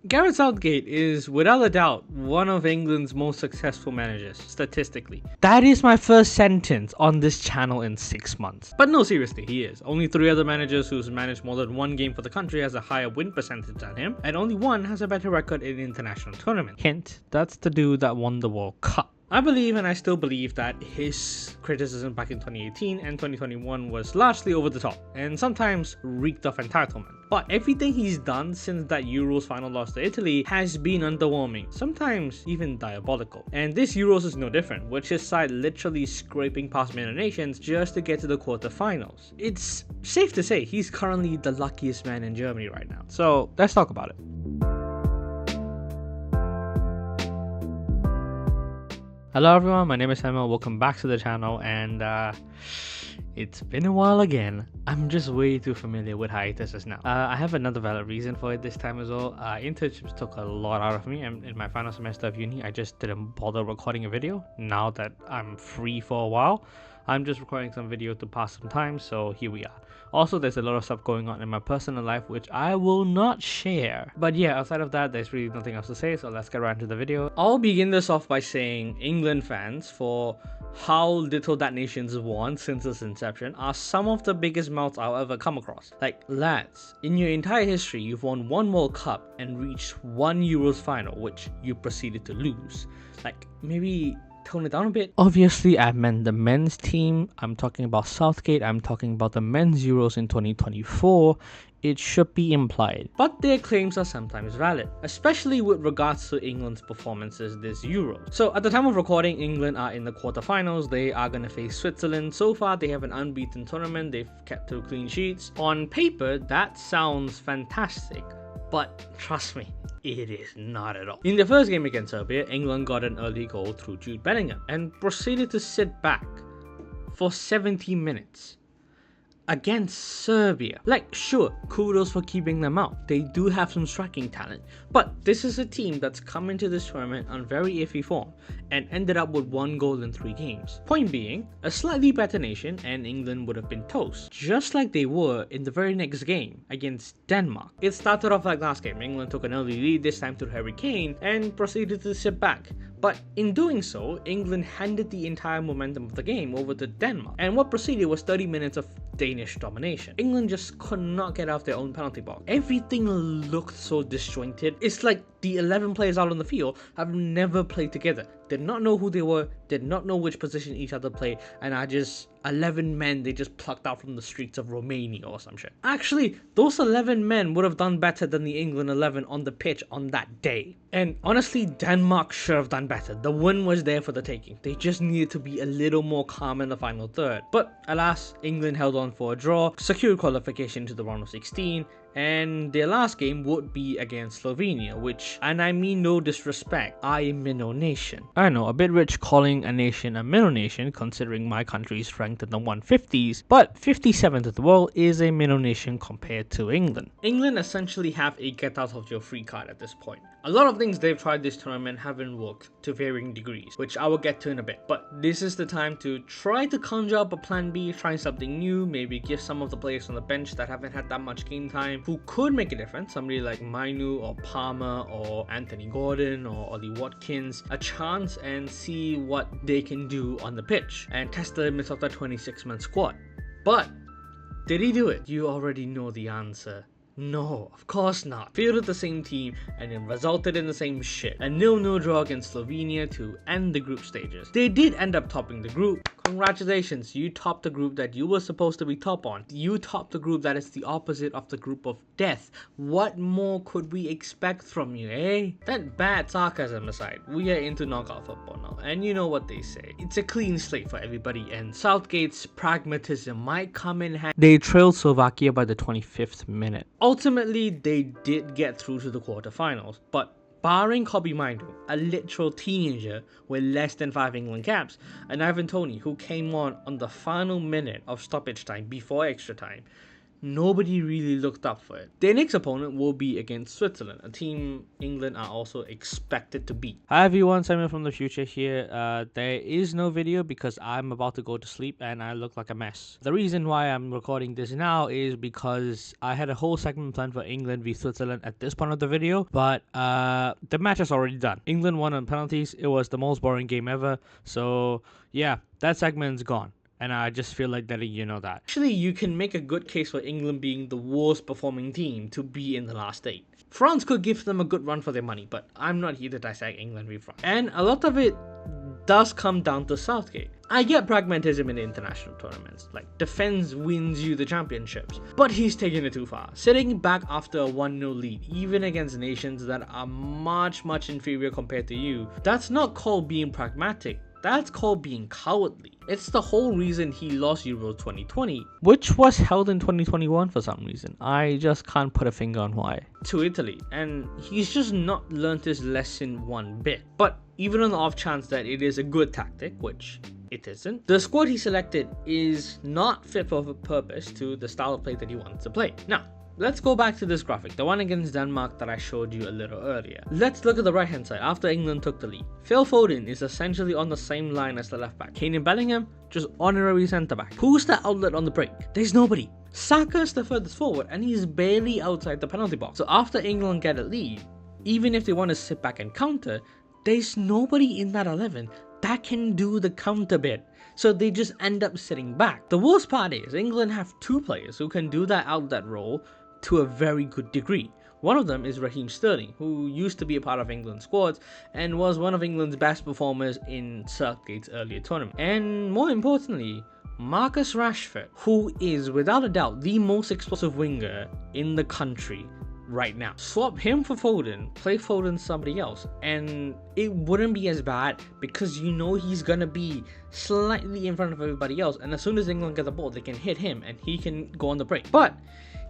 Gareth Southgate is without a doubt one of England's most successful managers, statistically. That is my first sentence on this channel in 6 months. But no, seriously, he is. Only 3 other managers who's managed more than 1 game for the country has a higher win percentage than him, and only 1 has a better record in international tournaments. Hint, that's the dude that won the World Cup. I believe, and I still believe, that his criticism back in 2018 and 2021 was largely over the top, and sometimes reeked of entitlement. But everything he's done since that Euros final loss to Italy has been underwhelming, sometimes even diabolical. And this Euros is no different, with his side literally scraping past minor nations just to get to the quarterfinals. It's safe to say he's currently the luckiest man in Germany right now. So let's talk about it. Hello everyone, my name is Samuel, welcome back to the channel, and it's been a while again. I'm just way too familiar with hiatuses now. I have another valid reason for it this time as well. Internships took a lot out of me, and in my final semester of uni, I just didn't bother recording a video. Now that I'm free for a while, I'm just recording some video to pass some time, so here we are. Also, there's a lot of stuff going on in my personal life which I will not share. But yeah, outside of that, there's really nothing else to say, so let's get right into the video. I'll begin this off by saying England fans, for how little that nation's won since its inception, are some of the biggest mouths I'll ever come across. Like, lads, in your entire history, you've won 1 World Cup and reached 1 Euros final, which you proceeded to lose. Like, maybe tone it down a bit. Obviously, I meant the men's team. I'm talking about Southgate. I'm talking about the men's Euros in 2024. It should be implied. But their claims are sometimes valid, especially with regards to England's performances this Euro. So at the time of recording, England are in the quarterfinals. They are going to face Switzerland. So far, they have an unbeaten tournament. They've kept 2 clean sheets. On paper, that sounds fantastic. But trust me, it is not at all. In the first game against Serbia, England got an early goal through Jude Bellingham and proceeded to sit back for 70 minutes against Serbia. Like, sure, kudos for keeping them out. They do have some striking talent, but this is a team that's come into this tournament on very iffy form and ended up with 1 goal in 3 games. Point being, a slightly better nation and England would have been toast, just like they were in the very next game against Denmark. It started off like last game. England took an early lead, this time through Harry Kane, and proceeded to sit back. But in doing so, England handed the entire momentum of the game over to Denmark, and what proceeded was 30 minutes of Danish domination. England just could not get out their own penalty box. Everything looked so disjointed. It's like the 11 players out on the field have never played together, did not know who they were, did not know which position each other played, and are just 11 men they just plucked out from the streets of Romania or some shit. Actually, those 11 men would have done better than the England 11 on the pitch on that day. And honestly, Denmark should have done better. The win was there for the taking. They just needed to be a little more calm in the final third. But alas, England held on for a draw, secured qualification to the round of 16, and their last game would be against Slovenia, which, and I mean no disrespect, are a minnow nation. I know, a bit rich calling a nation a minnow nation, considering my country is ranked in the 150s, but 57th of the world is a minnow nation compared to England. England essentially have a get out of jail free card at this point. A lot of things they've tried this tournament haven't worked to varying degrees, which I will get to in a bit, but this is the time to try to conjure up a plan B, try something new, maybe give some of the players on the bench that haven't had that much game time, who could make a difference, somebody like Mainu or Palmer or Anthony Gordon or Ollie Watkins, a chance and see what they can do on the pitch and test the limits of the 26-man squad. But did he do it? You already know the answer. No, of course not. Fielded the same team and it resulted in the same shit. A 0-0 draw against Slovenia to end the group stages. They did end up topping the group. Congratulations, you topped the group that you were supposed to be top on. You topped the group that is the opposite of the group of death. What more could we expect from you, eh? That bad sarcasm aside, we are into knockout football now, and you know what they say. It's a clean slate for everybody, and Southgate's pragmatism might come in handy. They trailed Slovakia by the 25th minute. Ultimately, they did get through to the quarterfinals, but barring Kobbie Mainoo, a literal teenager with less than 5 England caps, and Ivan Toney, who came on the final minute of stoppage time before extra time, nobody really looked up for it. Their next opponent will be against Switzerland, a team England are also expected to beat. Hi everyone, Samuel from the future here. There is no video because I'm about to go to sleep and I look like a mess. The reason why I'm recording this now is because I had a whole segment planned for England v Switzerland at this point of the video, but the match is already done. England won on penalties. It was the most boring game ever. So yeah, that segment's gone. And I just feel like letting you know that. Actually, you can make a good case for England being the worst performing team to be in the last 8. France could give them a good run for their money, but I'm not here to dissect England v France. And a lot of it does come down to Southgate. I get pragmatism in international tournaments, like defense wins you the championships, but he's taken it too far. Sitting back after a 1-0 lead, even against nations that are much inferior compared to you, that's not called being pragmatic. That's called being cowardly. It's the whole reason he lost Euro 2020, which was held in 2021 for some reason. I just can't put a finger on why. To Italy, and he's just not learned his lesson one bit. But even on the off chance that it is a good tactic, which it isn't, the squad he selected is not fit for purpose to the style of play that he wants to play. Now, let's go back to this graphic, the one against Denmark that I showed you a little earlier. Let's look at the right hand side after England took the lead. Phil Foden is essentially on the same line as the left back. Kane and Bellingham, just honorary centre back. Who's the outlet on the break? There's nobody. Saka's the furthest forward and he's barely outside the penalty box. So after England get a lead, even if they want to sit back and counter, there's nobody in that 11 that can do the counter bit. So they just end up sitting back. The worst part is England have 2 players who can do that outlet role to a very good degree. One of them is Raheem Sterling, who used to be a part of England's squads and was one of England's best performers in Southgate's earlier tournament. And more importantly, Marcus Rashford, who is without a doubt the most explosive winger in the country right now. Swap him for Foden, play Foden somebody else, and it wouldn't be as bad because you know he's gonna be slightly in front of everybody else, and as soon as England get the ball, they can hit him and he can go on the break. But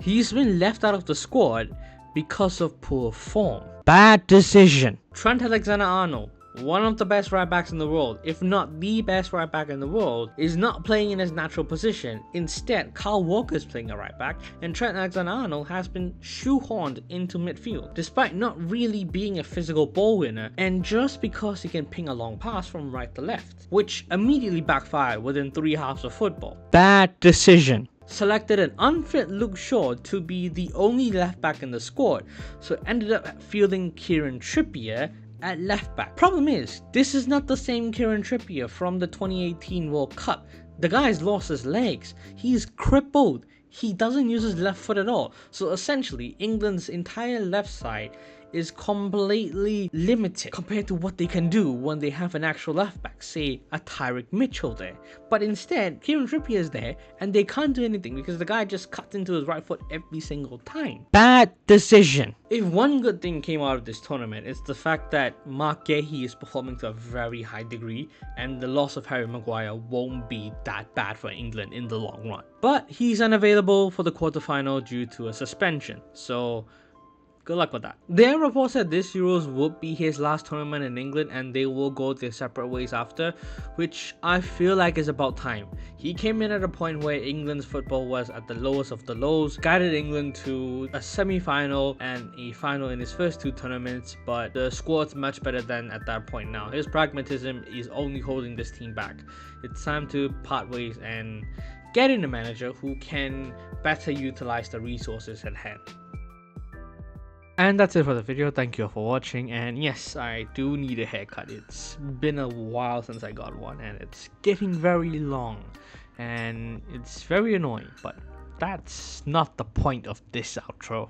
he's been left out of the squad because of poor form. Bad decision. Trent Alexander-Arnold, one of the best right backs in the world, if not the best right back in the world, is not playing in his natural position. Instead, Kyle Walker is playing a right back, and Trent Alexander-Arnold has been shoehorned into midfield, despite not really being a physical ball winner, and just because he can ping a long pass from right to left, which immediately backfired within 3 halves of football. Bad decision. Selected an unfit Luke Shaw to be the only left back in the squad, so ended up fielding Kieran Trippier at left back. Problem is, this is not the same Kieran Trippier from the 2018 World Cup. The guy's lost his legs. He's crippled. He doesn't use his left foot at all. So essentially, England's entire left side is completely limited compared to what they can do when they have an actual left back, say a Tyrick Mitchell there. But instead, Kieran Trippier is there and they can't do anything because the guy just cuts into his right foot every single time. Bad decision. If one good thing came out of this tournament, it's the fact that Mark Gahey is performing to a very high degree and the loss of Harry Maguire won't be that bad for England in the long run. But he's unavailable for the quarterfinal due to a suspension, so good luck with that. There are reports that this Euros would be his last tournament in England and they will go their separate ways after, which I feel like is about time. He came in at a point where England's football was at the lowest of the lows, guided England to a semi-final and a final in his first 2 tournaments, but the squad's much better than at that point now. His pragmatism is only holding this team back. It's time to part ways and get in a manager who can better utilize the resources at hand. And that's it for the video. Thank you all for watching, and yes, I do need a haircut. It's been a while since I got one and it's getting very long and it's very annoying, but that's not the point of this outro.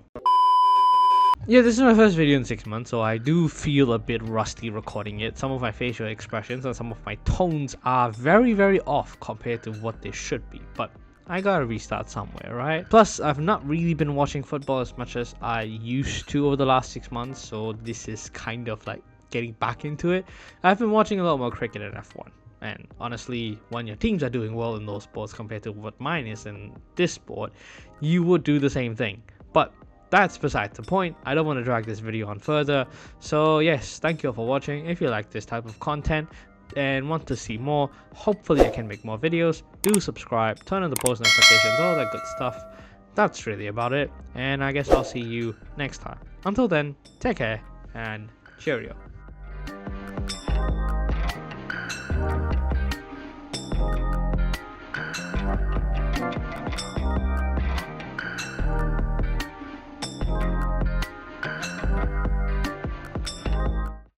Yeah, this is my first video in 6 months, so I do feel a bit rusty recording it. Some of my facial expressions and some of my tones are very off compared to what they should be, but I gotta restart somewhere, right? Plus, I've not really been watching football as much as I used to over the last 6 months, so this is kind of like getting back into it. I've been watching a lot more cricket and F1, and honestly, when your teams are doing well in those sports compared to what mine is in this sport, you would do the same thing. But that's besides the point. I don't want to drag this video on further, so yes, thank you all for watching. If you like this type of content and want to see more, hopefully I can make more videos, do subscribe, turn on the post notifications, all that good stuff. that's really about it, and I guess I'll see you next time. Until then, take care and cheerio.